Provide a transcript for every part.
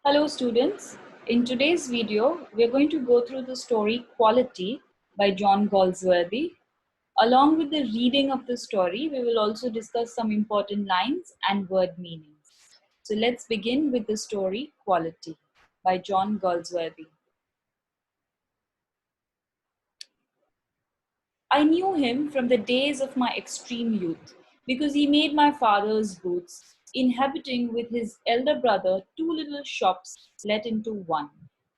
Hello students, in today's video we are going to go through the story Quality by John Galsworthy. Along with the reading of the story, we will also discuss some important lines and word meanings. So let's begin with the story Quality by John Galsworthy. I knew him from the days of my extreme youth, because he made my father's boots, inhabiting with his elder brother two little shops let into one,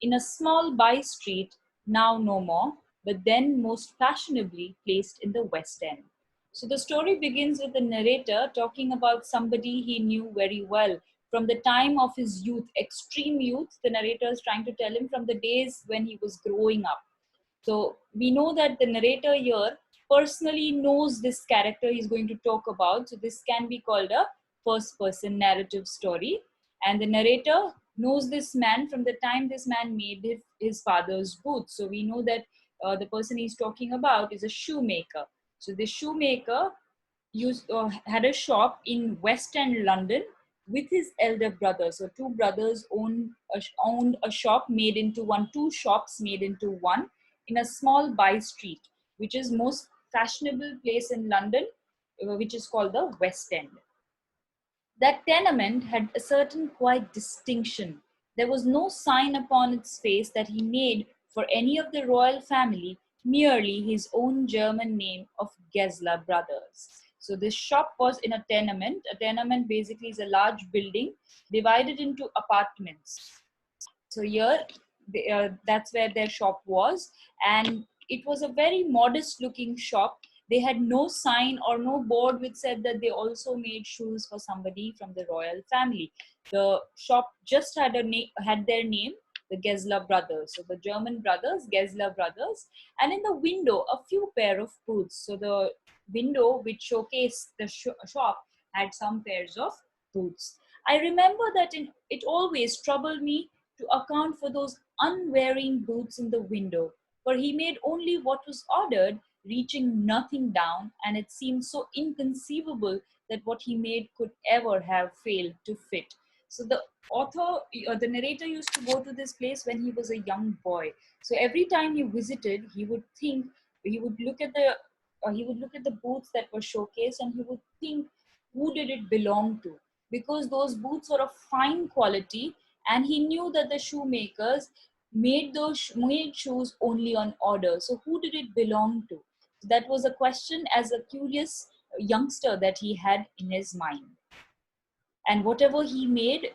in a small by street, now no more, but then most fashionably placed in the West End. So the story begins with the narrator talking about somebody he knew very well. From the time of his youth, extreme youth, the narrator is trying to tell him from the days when he was growing up. So we know that the narrator here personally knows this character he's going to talk about. So this can be called a first person narrative story. And the narrator knows this man from the time this man made his father's boots. So we know that the person he's talking about is a shoemaker. So the shoemaker had a shop in West End London with his elder brother. So two brothers owned a shop made into one, two shops made into one in a small by street, which is most fashionable place in London, which is called the West End. That tenement had a certain quiet distinction. There was no sign upon its face that he made for any of the royal family, merely his own German name of Gessler Brothers. So this shop was in a tenement. A tenement basically is a large building divided into apartments. So here, that's where their shop was, and it was a very modest looking shop. They had no sign or no board which said that they also made shoes for somebody from the royal family. The shop just had their name, the Gessler Brothers. So the German brothers, Gessler Brothers, and in the window a few pair of boots. So the window which showcased the shop had some pairs of boots. I remember that it always troubled me to account for those unwearing boots in the window, for he made only what was ordered, reaching nothing down, and it seemed so inconceivable that what he made could ever have failed to fit. So the the narrator used to go to this place when he was a young boy. So every time he visited, he would look at the boots that were showcased, and he would think, who did it belong to? Because those boots were of fine quality, and he knew that the shoemakers made shoes only on order. So who did it belong to? That was a question as a curious youngster that he had in his mind. And whatever he made,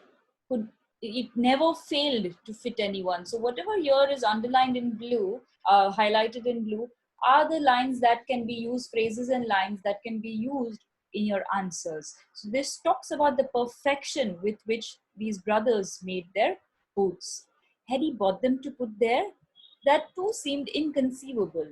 could it never failed to fit anyone. So whatever here is underlined in blue, highlighted in blue, are the lines that can be used, phrases and lines that can be used in your answers. So this talks about the perfection with which these brothers made their boots. Had he bought them to put there? That too seemed inconceivable.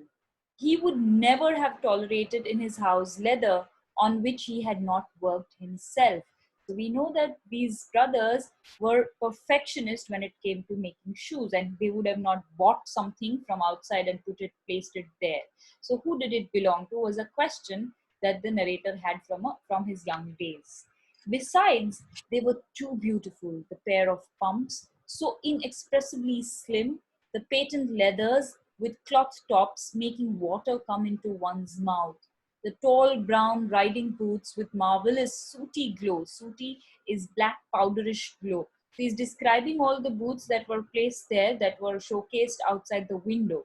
He would never have tolerated in his house leather on which he had not worked himself. So we know that these brothers were perfectionists when it came to making shoes, and they would have not bought something from outside and placed it there. So who did it belong to was a question that the narrator had from his young days. Besides, they were too beautiful, the pair of pumps, so inexpressibly slim, the patent leathers with cloth tops making water come into one's mouth, the tall brown riding boots with marvelous sooty glow. Sooty is black powderish glow. So he's describing all the boots that were placed there, that were showcased outside the window,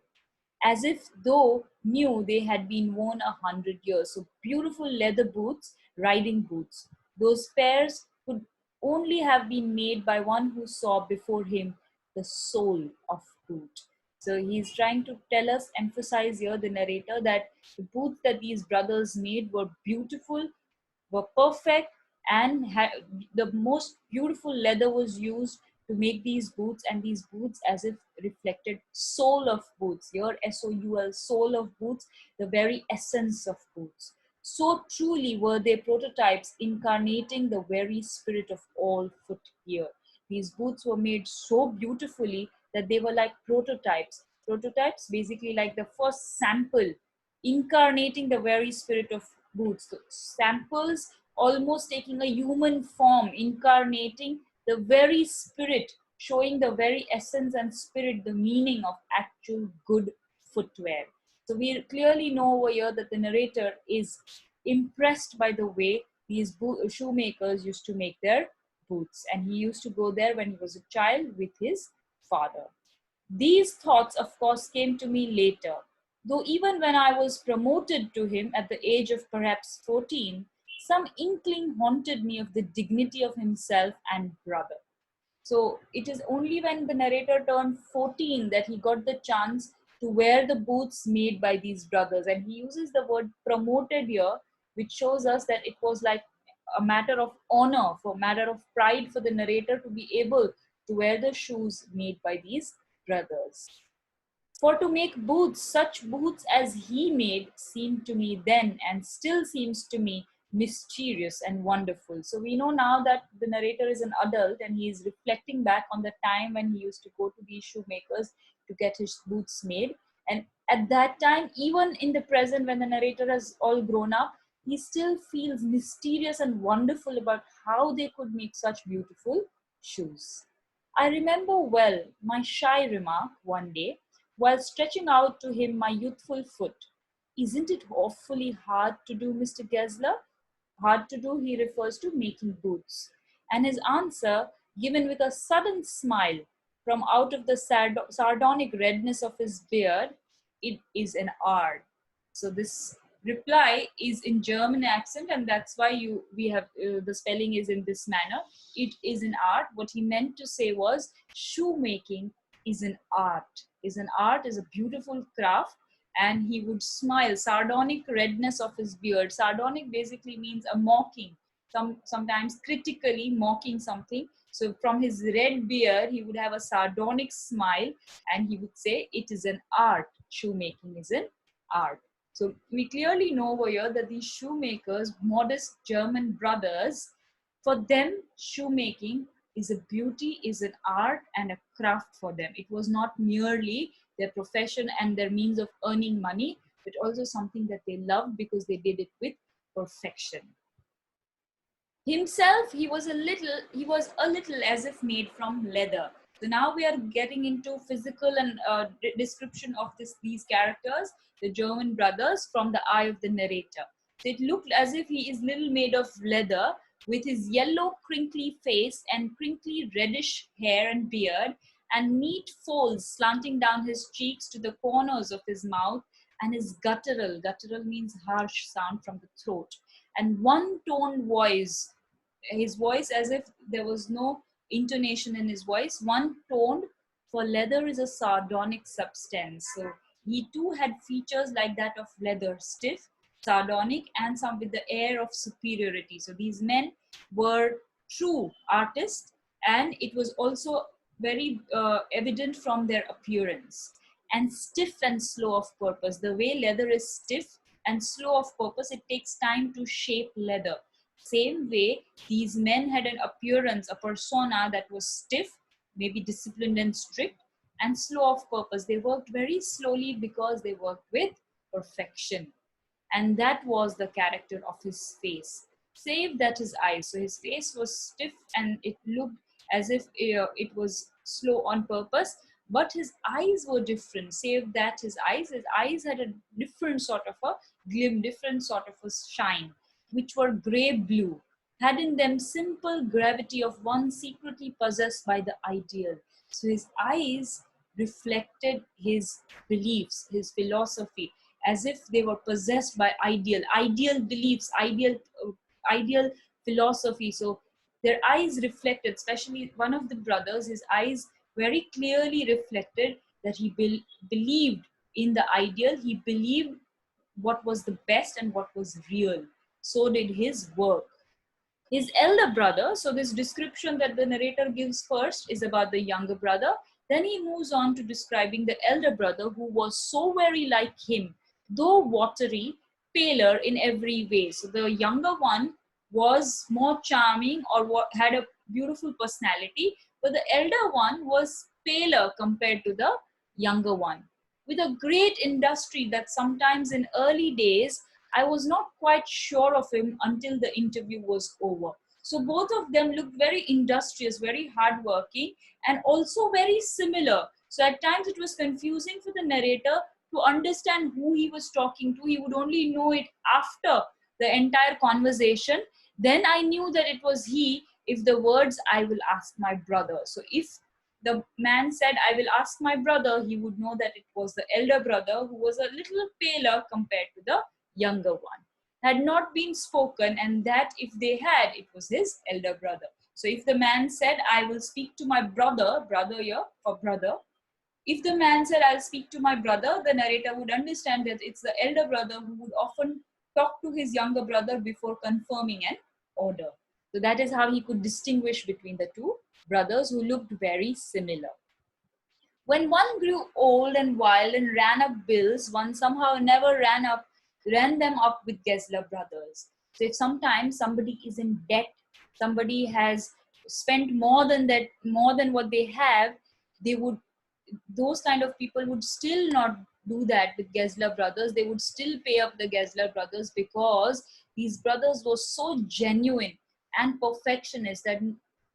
as if though new they had been worn 100 years. So beautiful leather boots, riding boots. Those pairs could only have been made by one who saw before him the soul of boot. So he's trying to tell us, emphasize here, the narrator, that the boots that these brothers made were beautiful, were perfect, and the most beautiful leather was used to make these boots, and these boots as if reflected soul of boots. Here, soul, soul of boots, the very essence of boots. So truly were they prototypes incarnating the very spirit of all foot gear. These boots were made so beautifully that they were like prototypes. Prototypes, basically like the first sample, incarnating the very spirit of boots. So samples almost taking a human form, incarnating the very spirit, showing the very essence and spirit, the meaning of actual good footwear. So we clearly know over here that the narrator is impressed by the way these shoemakers used to make their boots, and he used to go there when he was a child with his father. These thoughts, of course, came to me later, though even when I was promoted to him at the age of perhaps 14, some inkling haunted me of the dignity of himself and brother. So it is only when the narrator turned 14 that he got the chance to wear the boots made by these brothers. And he uses the word promoted here, which shows us that it was like a matter of honor, for matter of pride for the narrator to be able to wear the shoes made by these brothers. For to make boots, such boots as he made, seemed to me then and still seems to me mysterious and wonderful. So we know now that the narrator is an adult and he is reflecting back on the time when he used to go to these shoemakers to get his boots made. And at that time, even in the present, when the narrator has all grown up, he still feels mysterious and wonderful about how they could make such beautiful shoes. I remember well my shy remark one day while stretching out to him my youthful foot. Isn't it awfully hard to do, Mr. Gessler? Hard to do, he refers to making boots. And his answer, given with a sudden smile from out of the sardonic redness of his beard, it is an art. So this reply is in German accent, and that's why we have the spelling is in this manner. It is an art. What he meant to say was shoemaking is an art. Is an art, is a beautiful craft. And he would smile, sardonic redness of his beard. Sardonic basically means a mocking, sometimes critically mocking something. So from his red beard, he would have a sardonic smile and he would say, it is an art. Shoemaking is an art. So we clearly know over here that these shoemakers, modest German brothers, for them, shoemaking is a beauty, is an art and a craft for them. It was not merely their profession and their means of earning money, but also something that they loved because they did it with perfection. Himself, he was a little as if made from leather. So now we are getting into physical and description of these characters, the German brothers, from the eye of the narrator. So it looked as if he is little made of leather, with his yellow crinkly face and crinkly reddish hair and beard, and neat folds slanting down his cheeks to the corners of his mouth, and his guttural means harsh sound from the throat, and one toned voice, his voice as if there was no intonation in his voice, one toned, for leather is a sardonic substance. So he too had features like that of leather, stiff, sardonic, and some with the air of superiority. So these men were true artists, and it was also very evident from their appearance. And stiff and slow of purpose. The way leather is stiff and slow of purpose, it takes time to shape leather. Same way, these men had an appearance, a persona that was stiff, maybe disciplined and strict, and slow of purpose. They worked very slowly because they worked with perfection. And that was the character of his face, save that his eyes. So his face was stiff and it looked as if it was slow on purpose, but his eyes were different, save that his eyes had a different sort of a gleam, different sort of a shine, which were grey blue, had in them simple gravity of one secretly possessed by the ideal. So his eyes reflected his beliefs, his philosophy, as if they were possessed by ideal beliefs, ideal philosophy. So their eyes reflected, especially one of the brothers, his eyes very clearly reflected that he believed in the ideal, he believed what was the best and what was real. So did his work. His elder brother, so this description that the narrator gives first is about the younger brother. Then he moves on to describing the elder brother, who was so very like him, though watery, paler in every way. So the younger one was more charming or had a beautiful personality, but the elder one was paler compared to the younger one. With a great industry that sometimes in early days I was not quite sure of him until the interview was over. So both of them looked very industrious, very hardworking, and also very similar. So at times it was confusing for the narrator to understand who he was talking to. He would only know it after the entire conversation. Then I knew that it was he if the words, "I will ask my brother." So if the man said, "I will ask my brother," he would know that it was the elder brother, who was a little paler compared to the younger one. Had not been spoken, and that if they had, it was his elder brother. So if the man said, "I will speak to my brother," brother here for brother, if the man said, "I'll speak to my brother," the narrator would understand that it's the elder brother who would often talk to his younger brother before confirming an order. So that is how he could distinguish between the two brothers who looked very similar. When one grew old and wild and ran up bills, one somehow never ran them up with Gessler brothers. So if sometimes somebody is in debt, somebody has spent more than that, more than what they have, they would, those kind of people would still not do that with Gessler brothers. They would still pay up the Gessler brothers, because these brothers were so genuine and perfectionist that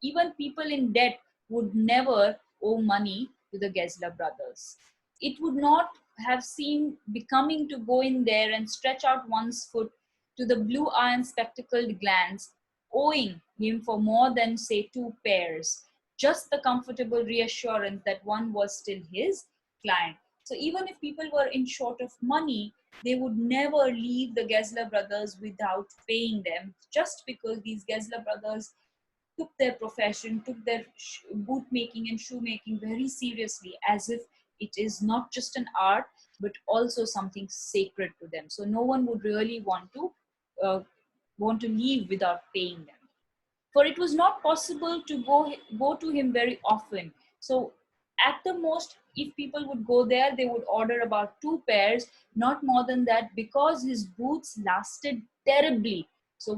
even people in debt would never owe money to the Gessler brothers. It would not have seemed becoming to go in there and stretch out one's foot to the blue iron spectacled glance, owing him for more than, say, two pairs, just the comfortable reassurance that one was still his client. So even if people were in short of money, they would never leave the Gessler brothers without paying them, just because these Gessler brothers took their profession, took their boot making and shoe making very seriously, as if it is not just an art, but also something sacred to them. So no one would really uh, want to leave without paying them, for it was not possible to go to him very often. So at the most, if people would go there, they would order about two pairs, not more than that, because his boots lasted terribly. So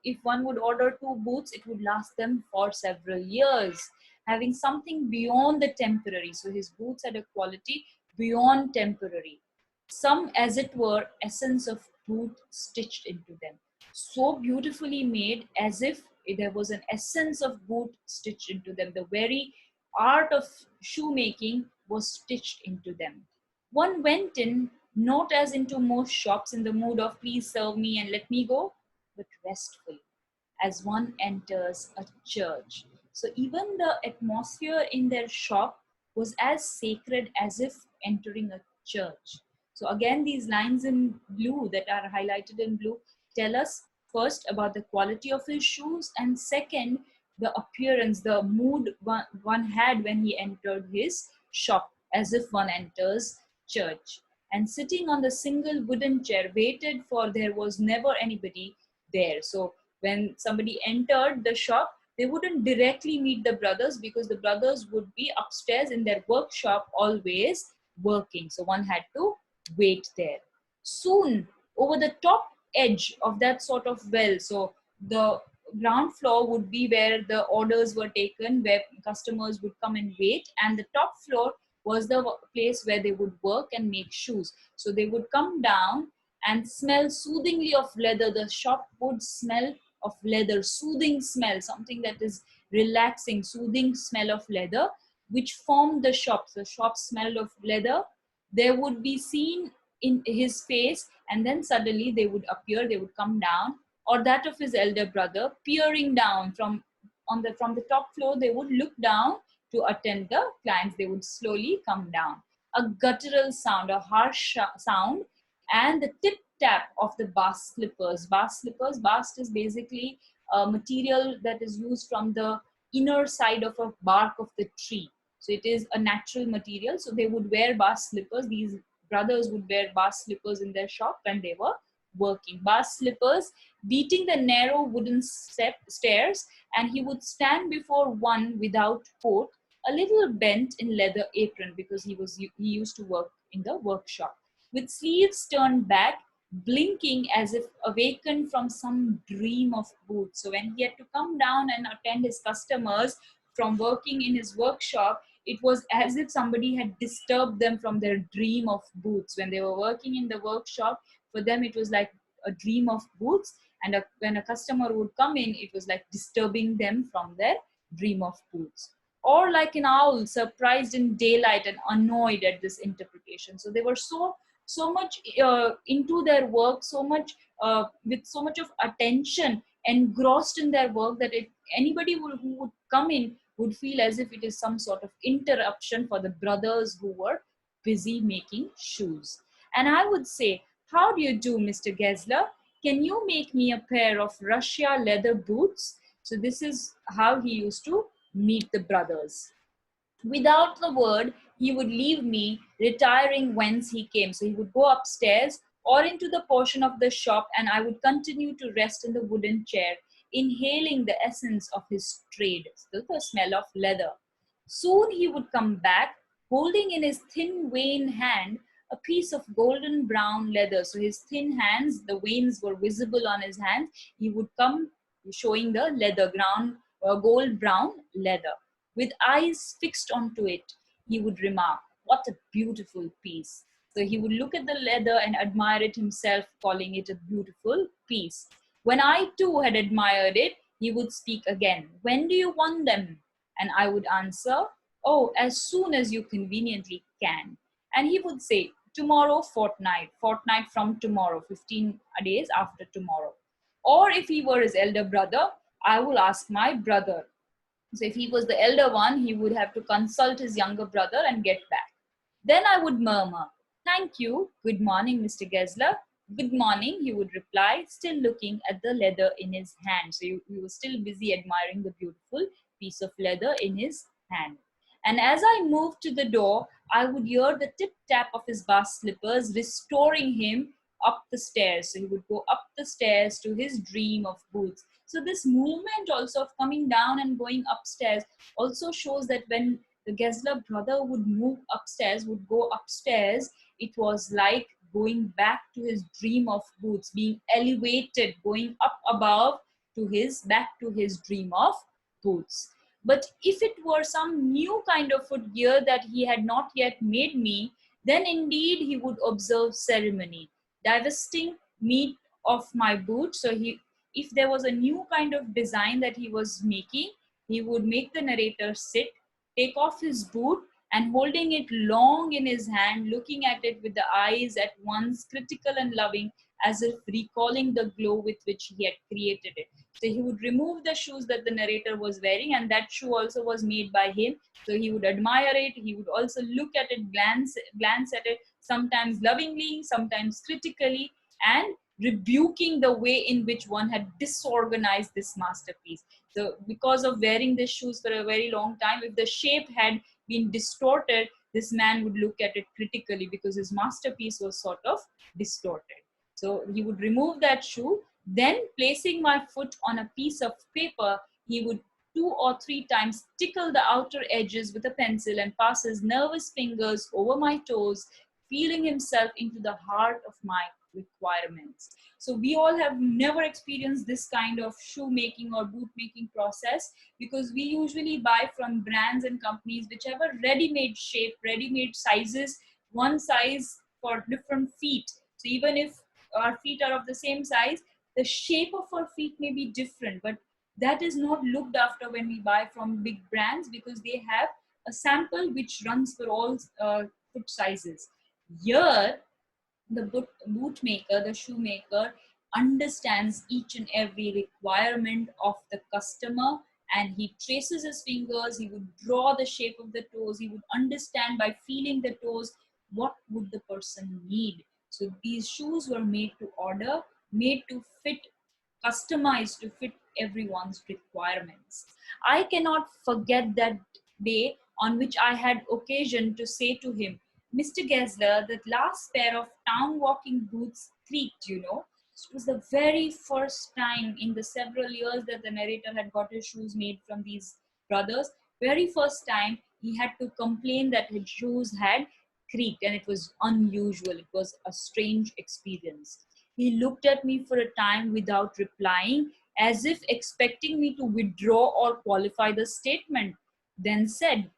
if one would order two boots, it would last them for several years, having something beyond the temporary. So his boots had a quality beyond temporary, some, as it were, essence of boot stitched into them, so beautifully made, as if there was an essence of boot stitched into them. The very art of shoemaking was stitched into them. One went in, not as into most shops, in the mood of "please serve me and let me go," but restful, as one enters a church. So even the atmosphere in their shop was as sacred as if entering a church. So again, these lines in blue that are highlighted in blue tell us first about the quality of his shoes, and second, the appearance, the mood one had when he entered his shop, as if one enters church. And sitting on the single wooden chair, waited for there was never anybody there. So when somebody entered the shop, they wouldn't directly meet the brothers, because the brothers would be upstairs in their workshop, always working. So one had to wait there. Soon, over the top edge of that sort of well, so the ground floor would be where the orders were taken, where customers would come and wait, and the top floor was the place where they would work and make shoes. So they would come down and smell soothingly of leather. The shop would smell of leather, soothing smell, something that is relaxing, soothing smell of leather, which formed the shop. The shop smelled of leather. There would be seen in his face, and then suddenly they would appear, they would come down, or that of his elder brother, peering down from the top floor. They would look down to attend the clients. They would slowly come down. A guttural sound, a harsh sound, and the tip tap of the bast slippers. Bast is basically a material that is used from the inner side of a bark of the tree. So it is a natural material. So they would wear bast slippers. These brothers would wear bast slippers in their shop when they were working. Bast slippers, beating the narrow wooden stairs, and he would stand before one without coat, a little bent in leather apron, because he used to work in the workshop, with sleeves turned back, blinking as if awakened from some dream of boots. So when he had to come down and attend his customers from working in his workshop, it was as if somebody had disturbed them from their dream of boots. When they were working in the workshop, for them it was like a dream of boots. And when a customer would come in, it was like disturbing them from their dream of boots. Or like an owl surprised in daylight and annoyed at this interpretation. So they were so much into their work, so much with so much of attention, engrossed in their work, that anybody who would come in would feel as if it is some sort of interruption for the brothers who were busy making shoes. And I would say, how do you do, Mr. Gessler? Can you make me a pair of Russia leather boots? So this is how he used to meet the brothers. Without the word, he would leave me, retiring whence he came. So he would go upstairs or into the portion of the shop, and I would continue to rest in the wooden chair, inhaling the essence of his trade, still the smell of leather. Soon he would come back, holding in his thin vein hand a piece of golden brown leather. So his thin hands, the veins were visible on his hands. He would come showing the leather, gold brown leather. With eyes fixed onto it, he would remark, "What a beautiful piece." So he would look at the leather and admire it himself, calling it a beautiful piece. When I too had admired it, he would speak again, "When do you want them?" And I would answer, "Oh, as soon as you conveniently can." And he would say, "Tomorrow fortnight from tomorrow, 15 days after tomorrow." Or if he were his elder brother, I will ask my brother. So if he was the elder one, he would have to consult his younger brother and get back. Then I would murmur, "Thank you. Good morning, Mr. Gessler." "Good morning," he would reply, still looking at the leather in his hand. So he was still busy admiring the beautiful piece of leather in his hand. And as I moved to the door, I would hear the tip tap of his bast slippers restoring him up the stairs. So he would go up the stairs to his dream of boots. So this movement also of coming down and going upstairs also shows that when the Gessler brother would move upstairs, would go upstairs, it was like going back to his dream of boots, being elevated, going up above to his back to his dream of boots. But if it were some new kind of footgear that he had not yet made me, then indeed he would observe ceremony, divesting me of my boot. So if there was a new kind of design that he was making, he would make the narrator sit, take off his boot, and holding it long in his hand, looking at it with the eyes at once critical and loving, as if recalling the glow with which he had created it. So he would remove the shoes that the narrator was wearing, and that shoe also was made by him. So he would admire it. He would also look at it, glance at it, sometimes lovingly, sometimes critically, and rebuking the way in which one had disorganized this masterpiece. So because of wearing these shoes for a very long time, if the shape had been distorted, this man would look at it critically because his masterpiece was sort of distorted. So he would remove that shoe, then placing my foot on a piece of paper, he would 2 or 3 times tickle the outer edges with a pencil and pass his nervous fingers over my toes, feeling himself into the heart of my requirements. So we all have never experienced this kind of shoemaking or boot making process, because we usually buy from brands and companies which have a ready-made shape, ready-made sizes, one size for different feet. So even if our feet are of the same size, the shape of our feet may be different, but that is not looked after when we buy from big brands, because they have a sample which runs for all foot sizes. Here, the bootmaker, the shoemaker, understands each and every requirement of the customer, and he traces his fingers. He would draw the shape of the toes. He would understand by feeling the toes what would the person need. So these shoes were made to order, made to fit, customized to fit everyone's requirements. I cannot forget that day on which I had occasion to say to him, "Mr. Gessler, that last pair of town walking boots creaked, you know." It was the very first time in the several years that the narrator had got his shoes made from these brothers. Very first time he had to complain that his shoes had creaked, and it was unusual. It was a strange experience. He looked at me for a time without replying, as if expecting me to withdraw or qualify the statement, then said,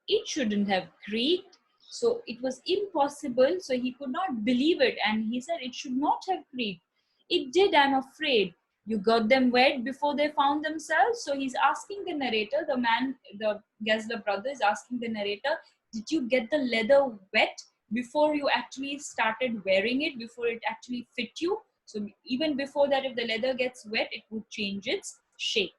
"It shouldn't have creaked." So it was impossible. So he could not believe it. And he said, "It should not have creaked." "It did, I'm afraid." You got them wet before they found themselves. So he's asking the narrator, the Gessler brother is asking the narrator, did you get the leather wet before you actually started wearing it, before it actually fit you? So even before that, if the leather gets wet, it would change its shape.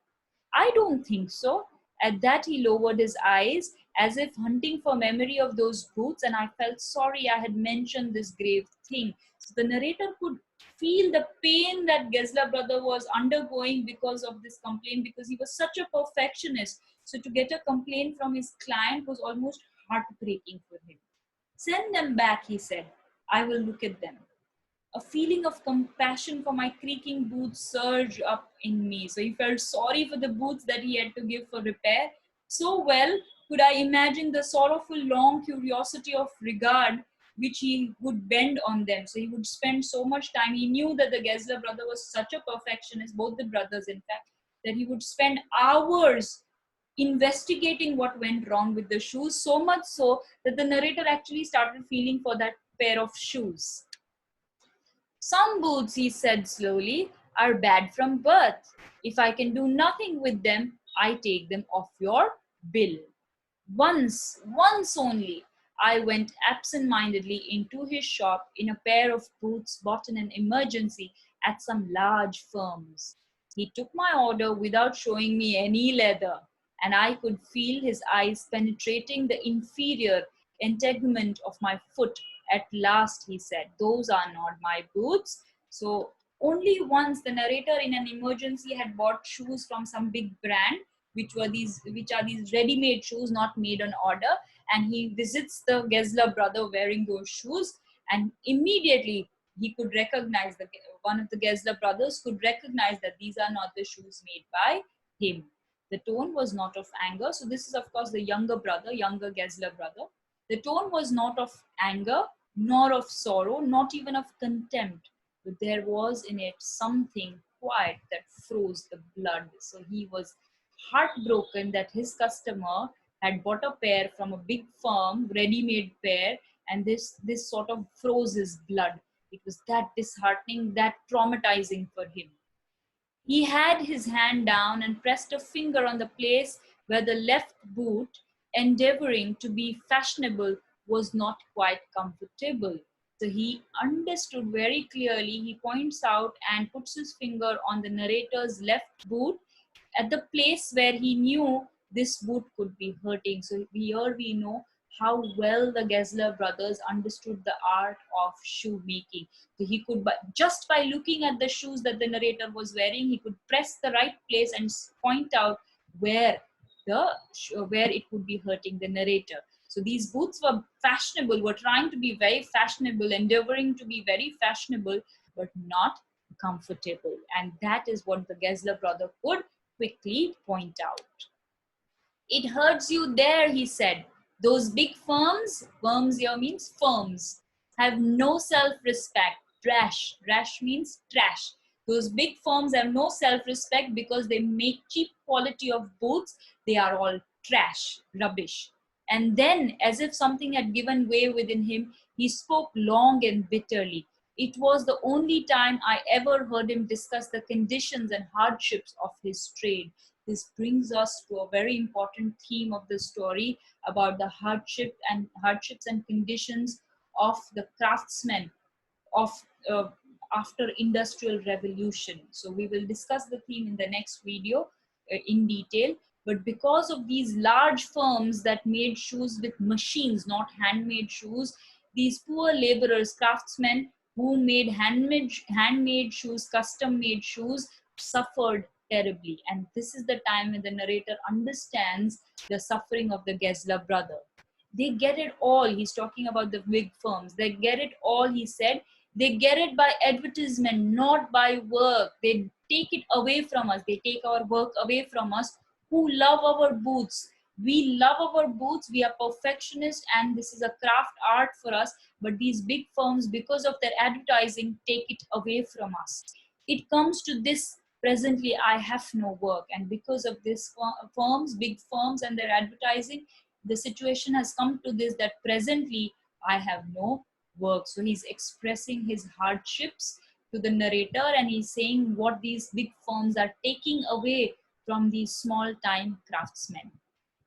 I don't think so. At that, he lowered his eyes as if hunting for memory of those boots, and I felt sorry I had mentioned this grave thing. So the narrator could feel the pain that Gessler brother was undergoing because of this complaint, because he was such a perfectionist. So to get a complaint from his client was almost heartbreaking for him. Send them back, he said. I will look at them. A feeling of compassion for my creaking boots surged up in me. So he felt sorry for the boots that he had to give for repair. So well could I imagine the sorrowful long curiosity of regard which he would bend on them. So he would spend so much time. He knew that the Gessler brother was such a perfectionist, both the brothers, in fact, that he would spend hours investigating what went wrong with the shoes, so much so that the narrator actually started feeling for that pair of shoes. Some boots, he said slowly, are bad from birth. If I can do nothing with them, I take them off your bill. Once only, I went absent-mindedly into his shop in a pair of boots bought in an emergency at some large firms. He took my order without showing me any leather, and I could feel his eyes penetrating the inferior integument of my foot. At last, he said, those are not my boots. So only once the narrator in an emergency had bought shoes from some big brand, which are these ready-made shoes not made on order, and he visits the Gessler brother wearing those shoes, and immediately he could recognize, one of the Gessler brothers could recognize that these are not the shoes made by him. The tone was not of anger. So this is of course the younger Gessler brother. The tone was not of anger, nor of sorrow, not even of contempt, but there was in it something quiet that froze the blood. So he was heartbroken that his customer had bought a pair from a big firm, ready-made pair, and this sort of froze his blood. It was that disheartening, that traumatizing for him. He had his hand down and pressed a finger on the place where the left boot, endeavoring to be fashionable, was not quite comfortable. So he understood very clearly. He points out and puts his finger on the narrator's left boot at the place where he knew this boot could be hurting. So here we know how well the Gessler brothers understood the art of shoemaking. So he could, just by looking at the shoes that the narrator was wearing, he could press the right place and point out where where it would be hurting the narrator. So these boots were fashionable, were trying to be very fashionable, endeavoring to be very fashionable, but not comfortable. And that is what the Gessler brother could quickly point out. It hurts you there, he said. Those big firms here means firms, have no self-respect. Trash means trash. Those big firms have no self-respect because they make cheap quality of boots. They are all trash, rubbish. And then, as if something had given way within him, he spoke long and bitterly. It was the only time I ever heard him discuss the conditions and hardships of his trade. This brings us to a very important theme of the story about the hardships and conditions of the craftsmen of after industrial revolution. So we will discuss the theme in the next video in detail. But because of these large firms that made shoes with machines, not handmade shoes, these poor laborers, craftsmen who made handmade shoes, custom made shoes, suffered terribly. And this is the time when the narrator understands the suffering of the Gessler brother. They get it all. He's talking about the big firms. They get it all, he said. They get it by advertisement, not by work. They take it away from us. They take our work away from us who love our boots. We love our boots. We are perfectionists, and this is a craft art for us. But these big firms, because of their advertising, take it away from us. It comes to this: presently I have no work, and because of this firms, big firms and their advertising, the situation has come to this, that presently I have no work. So he's expressing his hardships to the narrator, and he's saying what these big firms are taking away from these small time craftsmen.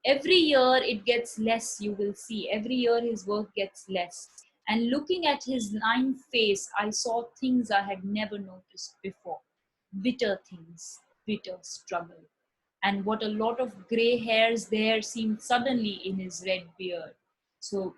Every year it gets less, you will see. Every year his work gets less. And looking at his lined face, I saw things I had never noticed before. Bitter things, bitter struggle. And what a lot of gray hairs there seemed suddenly in his red beard. So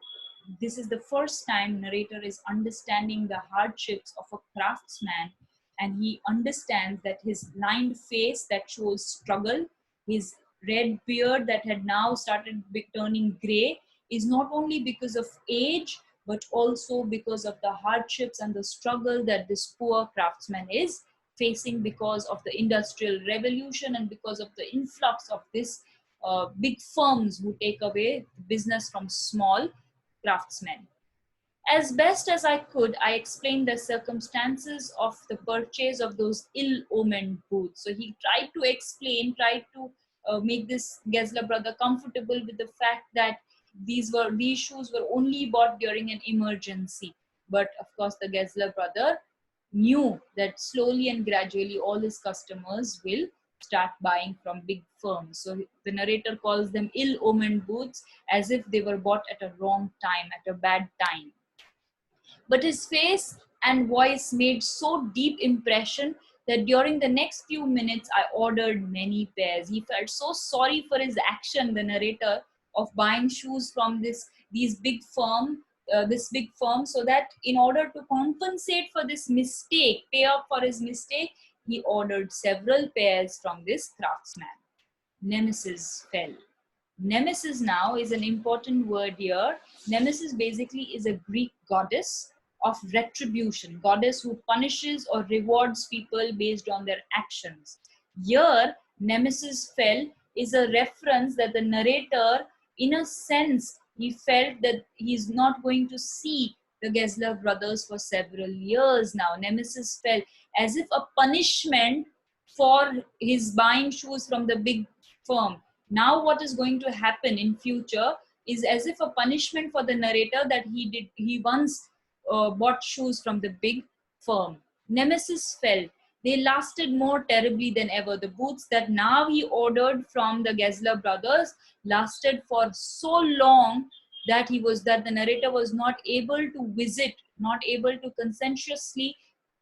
this is the first time narrator is understanding the hardships of a craftsman, and he understands that his lined face that shows struggle, his red beard that had now started turning gray, is not only because of age but also because of the hardships and the struggle that this poor craftsman is facing because of the industrial revolution and because of the influx of this big firms who take away business from small craftsmen. As best as I could, I explained the circumstances of the purchase of those ill-omened boots. So he tried to explain, tried to make this Gessler brother comfortable with the fact that these shoes were only bought during an emergency. But of course, the Gessler brother knew that slowly and gradually all his customers will start buying from big firms. So the narrator calls them ill-omened boots, as if they were bought at a wrong time, at a bad time. But his face and voice made so deep impression that during the next few minutes I ordered many pairs. He felt so sorry for his action, the narrator, of buying shoes from this big firm, so that in order to compensate for this mistake, pay up for his mistake, he ordered several pairs from this craftsman. Nemesis fell. Nemesis now is an important word here. Nemesis basically is a Greek goddess of retribution, goddess who punishes or rewards people based on their actions. Here, Nemesis fell is a reference that the narrator, in a sense, he felt that he's not going to see the Gessler brothers for several years now. Nemesis fell as if a punishment for his buying shoes from the big firm. Now what is going to happen in future is as if a punishment for the narrator that he once bought shoes from the big firm. Nemesis fell. They lasted more terribly than ever. The boots that now he ordered from the Gessler brothers lasted for so long that the narrator was not able to visit, not able to conscientiously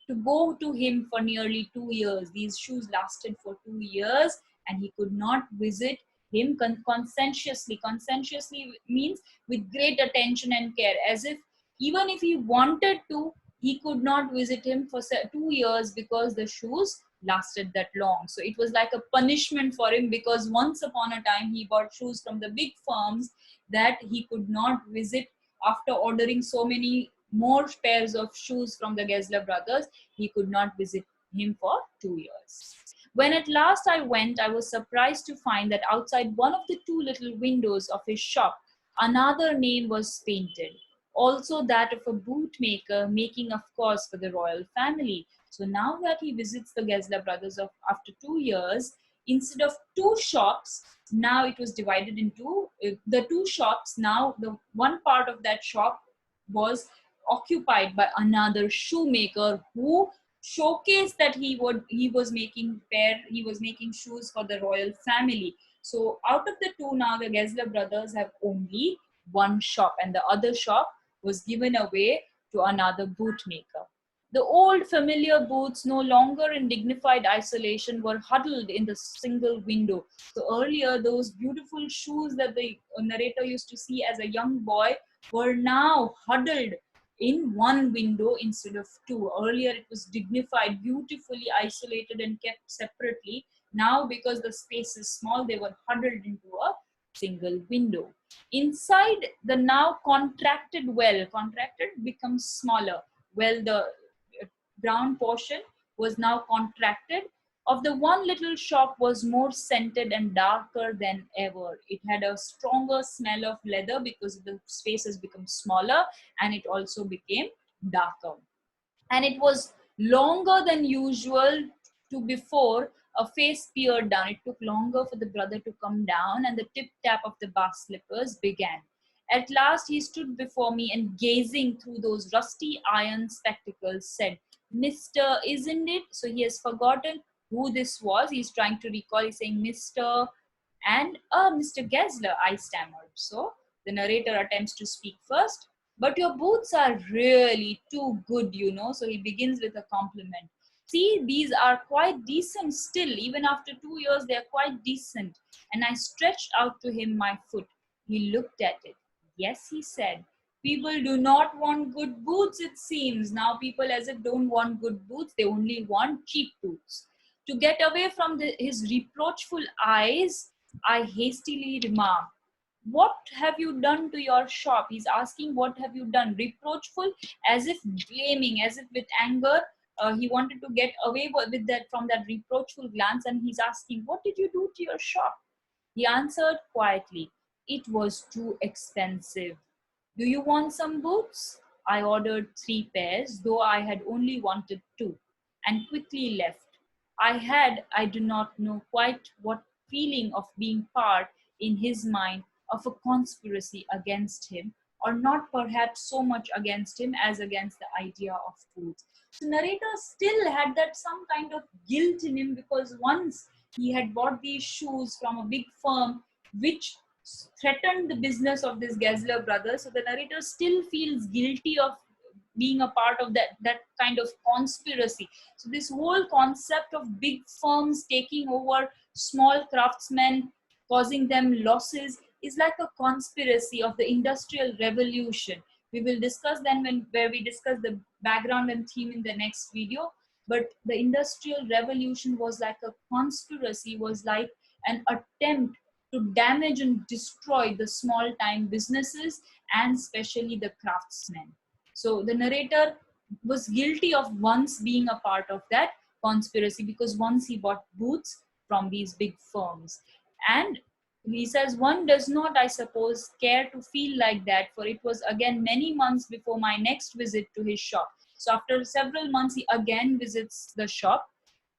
to go to him for nearly 2 years. These shoes lasted for 2 years, and he could not visit him conscientiously. Conscientiously means with great attention and care, as if even if he wanted to, he could not visit him for 2 years because the shoes lasted that long. So it was like a punishment for him, because once upon a time he bought shoes from the big firms that he could not visit. After ordering so many more pairs of shoes from the Gessler brothers, he could not visit him for 2 years. When at last I went, I was surprised to find that outside one of the two little windows of his shop, another name was painted, also that of a bootmaker, making, of course, for the royal family. So now that he visits the Gessler brothers after 2 years, instead of two shops, now it was divided into the two shops. Now the one part of that shop was occupied by another shoemaker who showcased that he was making shoes for the royal family. So out of the two, now the Gessler brothers have only one shop, and the other shop was given away to another bootmaker. The old familiar boots, no longer in dignified isolation, were huddled in the single window. So earlier, those beautiful shoes that the narrator used to see as a young boy were now huddled in one window instead of two. Earlier, it was dignified, beautifully isolated and kept separately. Now, because the space is small, they were huddled into a single window. Inside the now contracted becomes smaller. Well, the brown portion was now contracted. Of the one little shop was more scented and darker than ever. It had a stronger smell of leather because the space has become smaller, and it also became darker. And it was longer than usual. To before, a face peered down. It took longer for the brother to come down, and the tip tap of the bar slippers began. At last he stood before me, and gazing through those rusty iron spectacles said, Mr. Isn't it? So he has forgotten who this was. He's trying to recall. He's saying Mr. and Mr. Gessler, I stammered. So the narrator attempts to speak first. But your boots are really too good, you know. So he begins with a compliment. See, these are quite decent still. Even after 2 years, they are quite decent. And I stretched out to him my foot. He looked at it. Yes, he said. People do not want good boots, it seems. Now people as if don't want good boots, they only want cheap boots. To get away from his reproachful eyes, I hastily remarked, what have you done to your shop? He's asking, what have you done? Reproachful, as if blaming, as if with anger. He wanted to get away with that from that reproachful glance, and he's asking, what did you do to your shop? He answered quietly, it was too expensive. Do you want some boots? I ordered 3 pairs, though I had only wanted 2, and quickly left. I do not know quite what feeling of being part, in his mind, of a conspiracy against him, or not perhaps so much against him as against the idea of boots. So narrator still had that some kind of guilt in him, because once he had bought these shoes from a big firm which threatened the business of this Gessler brothers. So the narrator still feels guilty of being a part of that kind of conspiracy. So this whole concept of big firms taking over small craftsmen, causing them losses, is like a conspiracy of the industrial revolution. We will discuss then where we discuss the background and theme in the next video. But the industrial revolution was like a conspiracy, was like an attempt to damage and destroy the small time businesses, and especially the craftsmen. So the narrator was guilty of once being a part of that conspiracy, because once he bought boots from these big firms. And he says, one does not, I suppose, care to feel like that, for it was again many months before my next visit to his shop. So after several months, he again visits the shop.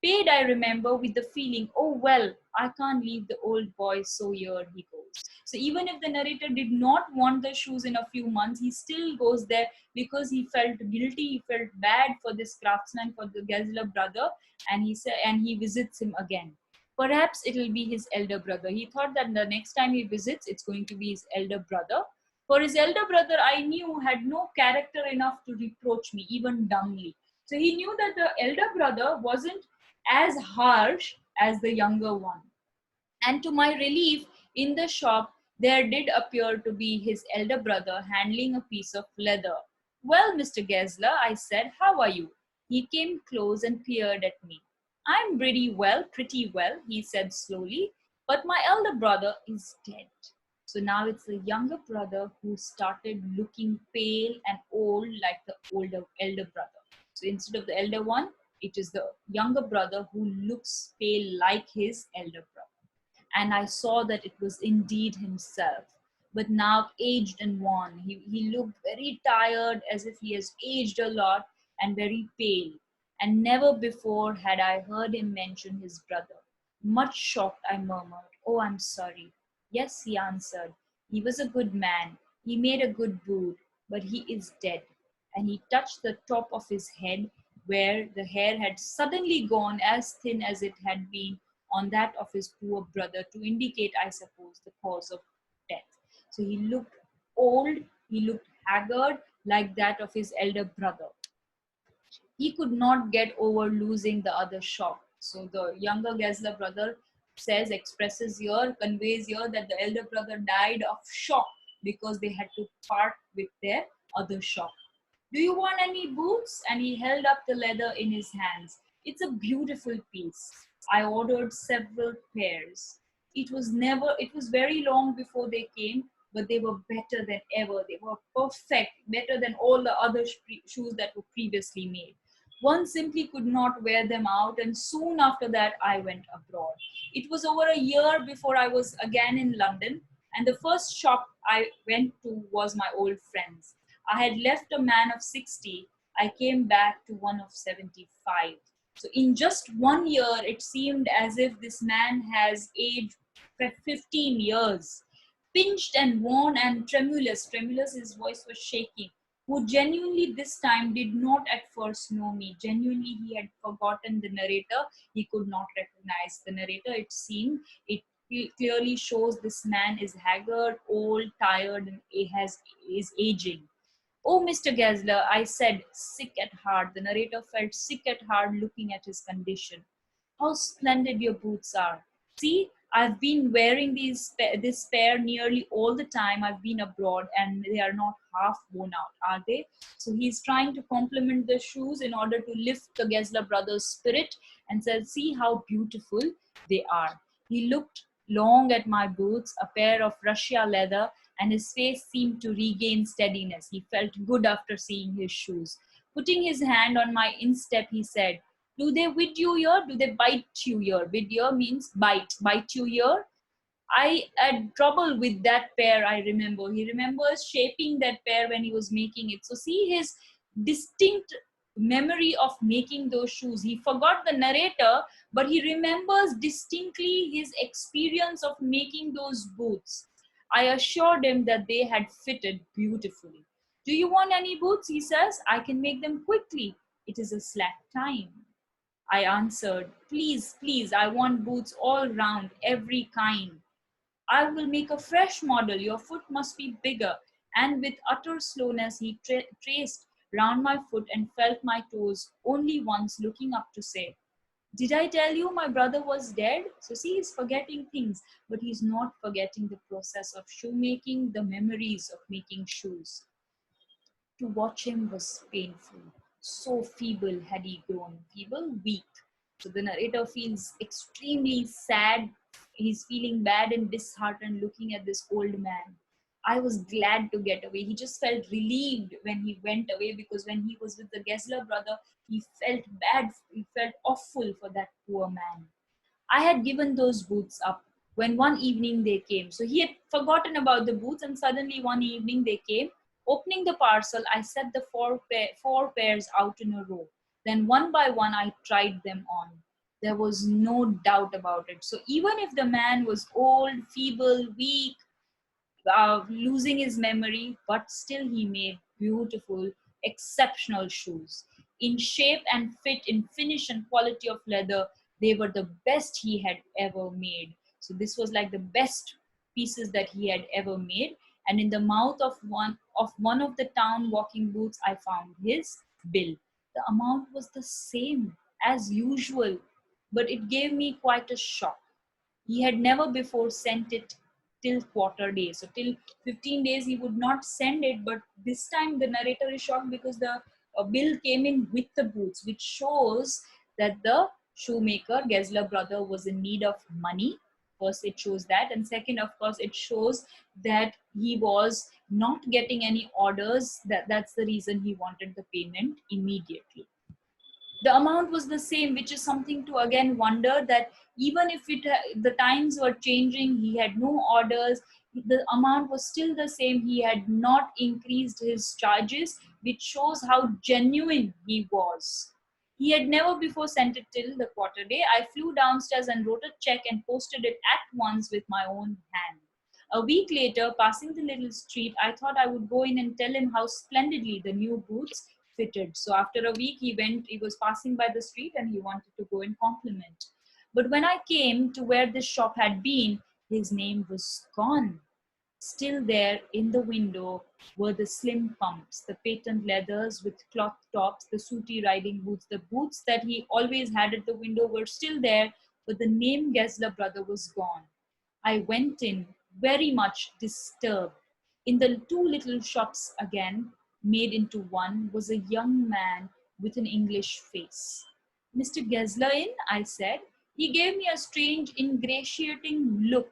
Paid, I remember, with the feeling, oh well, I can't leave the old boy, so here he goes. So even if the narrator did not want the shoes in a few months, he still goes there because he felt guilty, he felt bad for this craftsman, for the Gessler brother, and he visits him again. Perhaps it'll be his elder brother. He thought that the next time he visits, it's going to be his elder brother. For his elder brother, I knew, had no character enough to reproach me, even dumbly. So he knew that the elder brother wasn't as harsh as the younger one. And to my relief, in the shop, there did appear to be his elder brother handling a piece of leather. Well, Mr. Gessler, I said, how are you? He came close and peered at me. I'm pretty well, he said slowly, but my elder brother is dead. So now it's the younger brother who started looking pale and old like the elder brother. So instead of the elder one, it is the younger brother who looks pale like his elder brother. And I saw that it was indeed himself, but now aged and worn. He looked very tired, as if he has aged a lot, and very pale. And never before had I heard him mention his brother. Much shocked, I murmured, oh, I'm sorry. Yes, he answered. He was a good man. He made a good boot, but he is dead. And he touched the top of his head, where the hair had suddenly gone as thin as it had been on that of his poor brother, to indicate, I suppose, the cause of death. So he looked old, he looked haggard, like that of his elder brother. He could not get over losing the other shop. So the younger Gessler brother expresses here, conveys here, that the elder brother died of shock because they had to part with their other shop. Do you want any boots? And he held up the leather in his hands. It's a beautiful piece. I ordered several pairs. It was very long before they came, but they were better than ever. They were perfect, better than all the other shoes that were previously made. One simply could not wear them out, and soon after that, I went abroad. It was over a year before I was again in London, and the first shop I went to was my old friend's. I had left a man of 60. I came back to one of 75. So in just 1 year, it seemed as if this man has aged 15 years. Pinched and worn and tremulous, his voice was shaking. who genuinely this time did not at first know me. Genuinely, he had forgotten the narrator. He could not recognize the narrator. It seemed it clearly shows this man is haggard, old, tired, and is aging. Oh, Mr. Gessler, I said, sick at heart. The narrator felt sick at heart looking at his condition. How splendid your boots are. See, I've been wearing this pair nearly all the time I've been abroad, and they are not half worn out, are they? So he's trying to compliment the shoes in order to lift the Gessler brothers' spirit and said, see how beautiful they are. He looked long at my boots, a pair of Russia leather, and his face seemed to regain steadiness. He felt good after seeing his shoes. Putting his hand on my instep, he said, do they with you here? Do they bite you here? With here means bite. Bite you here? I had trouble with that pair, I remember. He remembers shaping that pair when he was making it. So see his distinct memory of making those shoes. He forgot the narrator, but he remembers distinctly his experience of making those boots. I assured him that they had fitted beautifully. Do you want any boots? He says. I can make them quickly. It is a slack time. I answered, please, please, I want boots all round, every kind. I will make a fresh model. Your foot must be bigger. And with utter slowness, he traced round my foot and felt my toes only once, looking up to say, did I tell you my brother was dead? So see, he's forgetting things, but he's not forgetting the process of shoemaking, the memories of making shoes. To watch him was painful. So feeble had he grown, feeble, weak. So the narrator feels extremely sad. He's feeling bad and disheartened looking at this old man. I was glad to get away. He just felt relieved when he went away, because when he was with the Gessler brother, he felt bad. He felt awful for that poor man. I had given those boots up when one evening they came. So he had forgotten about the boots, and suddenly one evening they came. Opening the parcel, I set the four pairs out in a row. Then one by one, I tried them on. There was no doubt about it. So even if the man was old, feeble, weak, losing his memory, but still he made beautiful, exceptional shoes. In shape and fit, in finish and quality of leather, they were the best he had ever made. So this was like the best pieces that he had ever made. And in the mouth of one of the town walking boots, I found his bill. The amount was the same as usual, but it gave me quite a shock. He had never before sent it till quarter day. So till 15 days he would not send it, but this time the narrator is shocked because the bill came in with the boots, which shows that the shoemaker, Gessler brother, was in need of money. First, it shows that, and second, of course, it shows that he was not getting any orders. That's the reason he wanted the payment immediately. The amount was the same, which is something to again wonder that even if the times were changing, he had no orders, the amount was still the same. He had not increased his charges, which shows how genuine he was. He had never before sent it till the quarter day. I flew downstairs and wrote a check and posted it at once with my own hand. A week later, passing the little street, I thought I would go in and tell him how splendidly the new boots fitted. So after a week, he was passing by the street and he wanted to go and compliment. But when I came to where this shop had been, his name was gone. Still there in the window were the slim pumps, the patent leathers with cloth tops, the sooty riding boots. The boots that he always had at the window were still there, but the name Gessler brother was gone. I went in, very much disturbed. In the two little shops again, made into one, was a young man with an English face. Mr. Gessler in? I said. He gave me a strange, ingratiating look.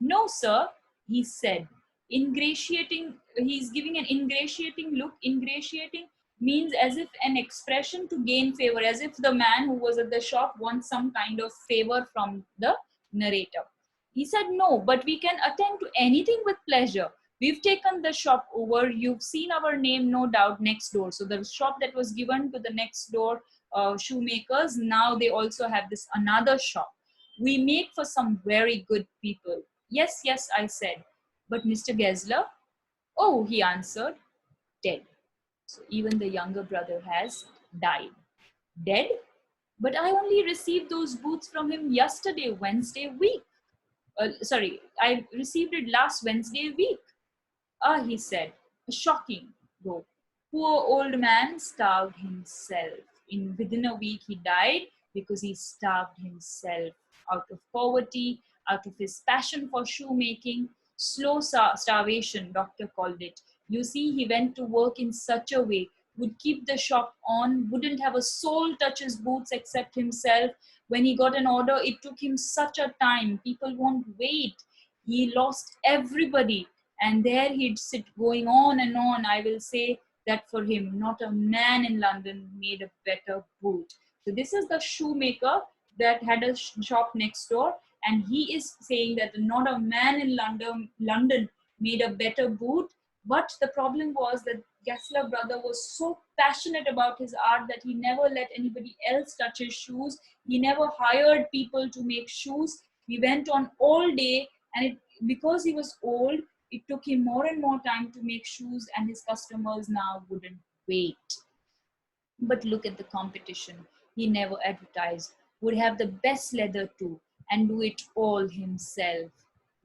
No, sir, he said. Ingratiating, he's giving an ingratiating look. Ingratiating means as if an expression to gain favor, as if the man who was at the shop wants some kind of favor from the narrator. He said, no, but we can attend to anything with pleasure. We've taken the shop over. You've seen our name, no doubt, next door. So the shop that was given to the next door shoemakers, now they also have this another shop. We make for some very good people. Yes, yes, I said. But Mr. Gessler? Oh, he answered, dead. So even the younger brother has died. Dead? But I only received those boots from him yesterday, Wednesday week. Sorry, I received it last Wednesday week. Ah, he said, shocking though. Poor old man starved himself. Within a week, he died because he starved himself out of poverty, out of his passion for shoemaking. Slow starvation, doctor called it. You see, he went to work in such a way, would keep the shop on, wouldn't have a soul touch his boots except himself. When he got an order, it took him such a time. People won't wait. He lost everybody, and there he'd sit going on and on. I will say that for him, not a man in London made a better boot. So this is the shoemaker that had a shop next door, and he is saying that not a man in London made a better boot. But the problem was that Gessler brother was so passionate about his art that he never let anybody else touch his shoes. He never hired people to make shoes. We went on all day, and because he was old, it took him more and more time to make shoes, and his customers now wouldn't wait. But look at the competition. He never advertised, would have the best leather too, and do it all himself.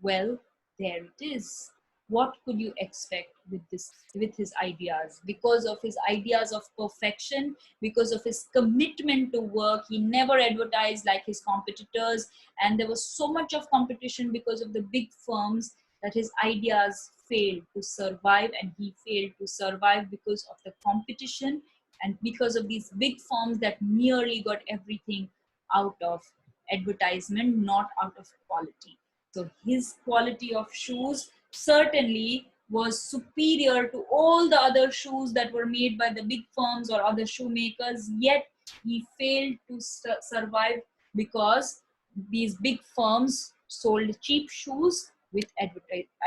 Well, there it is. What could you expect with his ideas? Because of his ideas of perfection, because of his commitment to work, he never advertised like his competitors, and there was so much of competition because of the big firms that his ideas failed to survive, and he failed to survive because of the competition and because of these big firms that merely got everything out of advertisement, not out of quality. So his quality of shoes certainly was superior to all the other shoes that were made by the big firms or other shoemakers, yet he failed to survive because these big firms sold cheap shoes with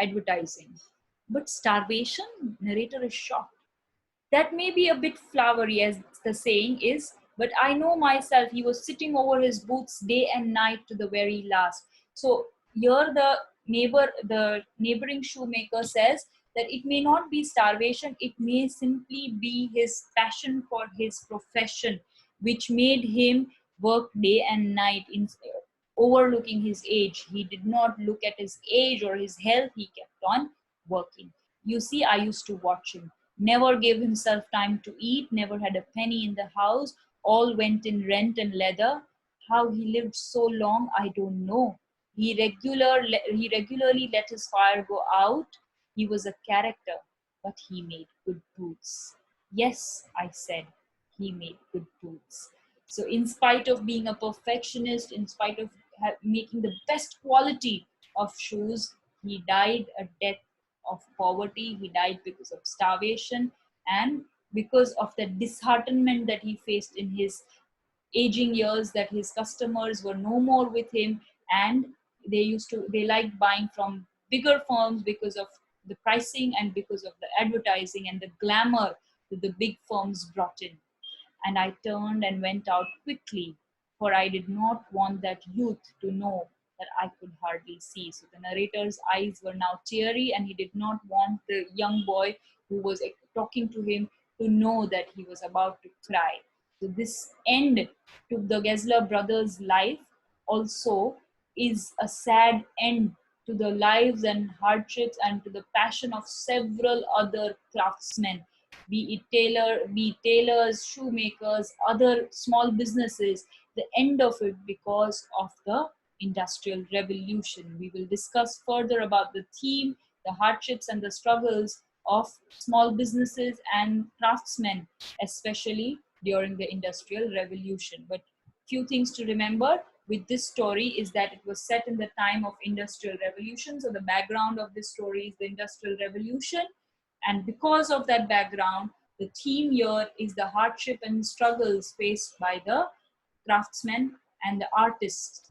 advertising. But starvation, narrator is shocked. That may be a bit flowery, as the saying is, but I know myself, he was sitting over his boots day and night to the very last. So here the neighboring shoemaker says that it may not be starvation, it may simply be his passion for his profession, which made him work day and night in overlooking his age. He did not look at his age or his health, he kept on working. You see, I used to watch him. Never gave himself time to eat, never had a penny in the house, all went in rent and leather. How he lived so long, I don't know. He regularly let his fire go out. He was a character, but he made good boots. Yes, I said, he made good boots. So, in spite of being a perfectionist, in spite of making the best quality of shoes, he died a death of poverty. He died because of starvation and because of the disheartenment that he faced in his aging years, that his customers were no more with him, and they liked buying from bigger firms because of the pricing and because of the advertising and the glamour that the big firms brought in. And I turned and went out quickly, for I did not want that youth to know that I could hardly see. So the narrator's eyes were now teary, and he did not want the young boy who was talking to him to know that he was about to cry. So this end to the Gessler brothers' life also is a sad end to the lives and hardships and to the passion of several other craftsmen, be tailors, shoemakers, other small businesses, the end of it because of the Industrial Revolution. We will discuss further about the theme, the hardships and the struggles of small businesses and craftsmen, especially during the Industrial Revolution. But few things to remember with this story is that it was set in the time of Industrial Revolution. So the background of this story is the Industrial Revolution, and because of that background, the theme here is the hardship and struggles faced by the craftsmen and the artists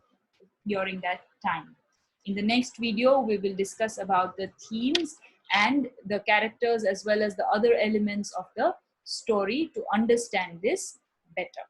during that time. In the next video, we will discuss about the themes and the characters as well as the other elements of the story to understand this better.